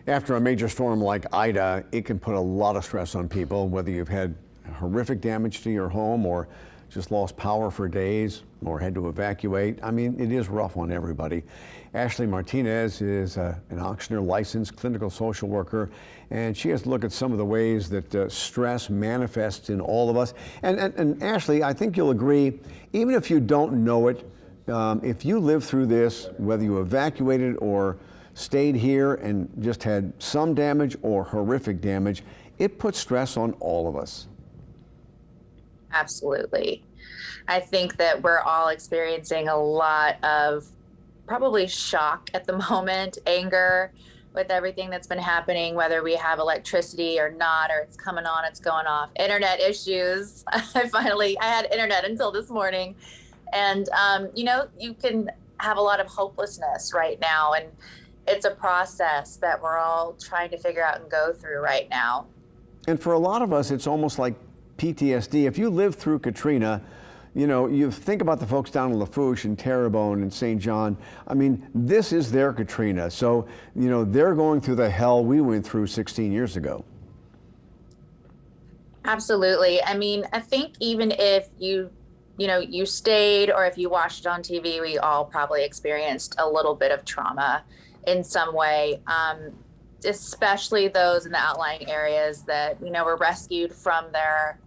After a major storm like Ida, it can put a lot of stress on people, whether you've had horrific damage to your home or just lost power for days or had to evacuate. I mean, it is rough on everybody. Ashley Martinez is an Ochsner licensed clinical social worker, and she has to look at some of the ways that stress manifests in all of us. And Ashley, I think you'll agree, even if you don't know it, if you live through this, whether you evacuated or stayed here and just had some damage or horrific damage, it puts stress on all of us. Absolutely. I think that we're all experiencing a lot of probably shock at the moment, anger with everything that's been happening, whether we have electricity or not, or it's coming on, it's going off. Internet issues. I had internet until this morning. And, you can have a lot of hopelessness right now. And it's a process that we're all trying to figure out and go through right now. And for a lot of us, it's almost like PTSD. If you lived through Katrina, you think about the folks down in Lafourche and Terrebonne and St. John. I mean, this is their Katrina. So, they're going through the hell we went through 16 years ago. Absolutely. I mean, I think even if you stayed or if you watched it on TV, we all probably experienced a little bit of trauma in some way, especially those in the outlying areas that, were rescued from their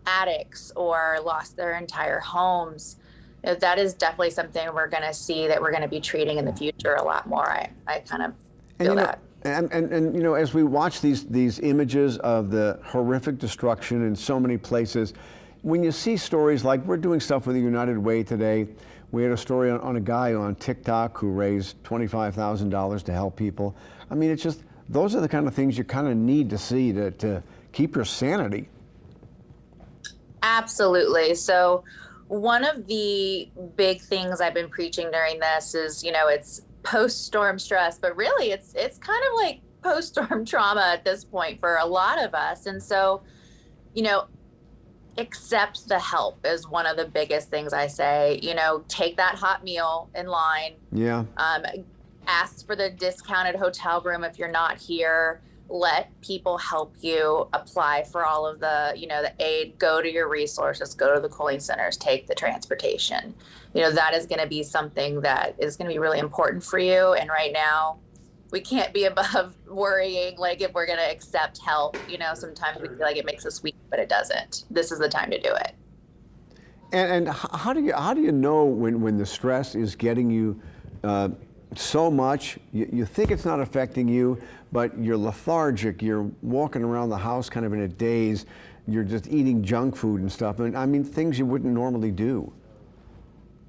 attics or lost their entire homes. That is definitely something we're going to see that we're going to be treating in the future a lot more. I kind of feel that. And as we watch these images of the horrific destruction in so many places, when you see stories like we're doing stuff with the United Way today, we had a story on a guy on TikTok who raised $25,000 to help people. I mean, it's just, those are the kind of things you kind of need to see to keep your sanity. Absolutely. So one of the big things I've been preaching during this is, it's post-storm stress, but really it's kind of like post-storm trauma at this point for a lot of us. And so, accept the help is one of the biggest things I say. Take that hot meal in line. Yeah. Ask for the discounted hotel room if you're not here. Let people help you apply for all of the, the aid. Go to your resources, go to the cooling centers, take the transportation. That is going to be something that is going to be really important for you. And right now, we can't be above worrying, like, if we're going to accept help. Sometimes we feel like it makes us weak, but it doesn't. This is the time to do it. And how do you know when the stress is getting you so much, you think it's not affecting you, but you're lethargic, you're walking around the house kind of in a daze, you're just eating junk food and stuff, and I mean, things you wouldn't normally do.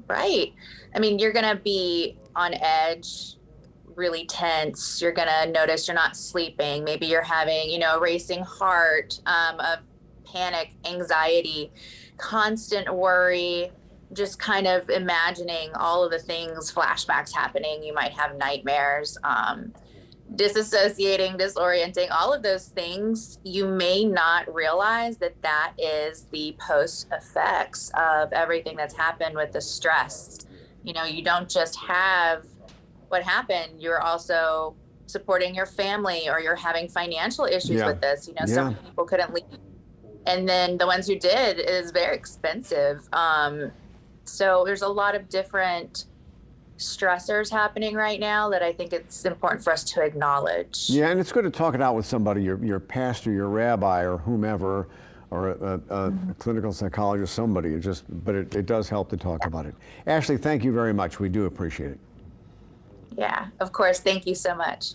Right. I mean, you're going to be on edge, really tense. You're going to notice you're not sleeping. Maybe you're having, a racing heart, of panic, anxiety, constant worry, just kind of imagining all of the things, flashbacks happening. You might have nightmares, disassociating, disorienting, all of those things. You may not realize that is the post effects of everything that's happened with the stress. You don't just have what happened, you're also supporting your family, or you're having financial issues with this. Some people couldn't leave. And then the ones who did, it is very expensive. So there's a lot of different stressors happening right now that I think it's important for us to acknowledge. Yeah, and it's good to talk it out with somebody, your pastor, your rabbi, or whomever, or a clinical psychologist, somebody. But it does help to talk about it. Ashley, thank you very much. We do appreciate it. Yeah, of course. Thank you so much.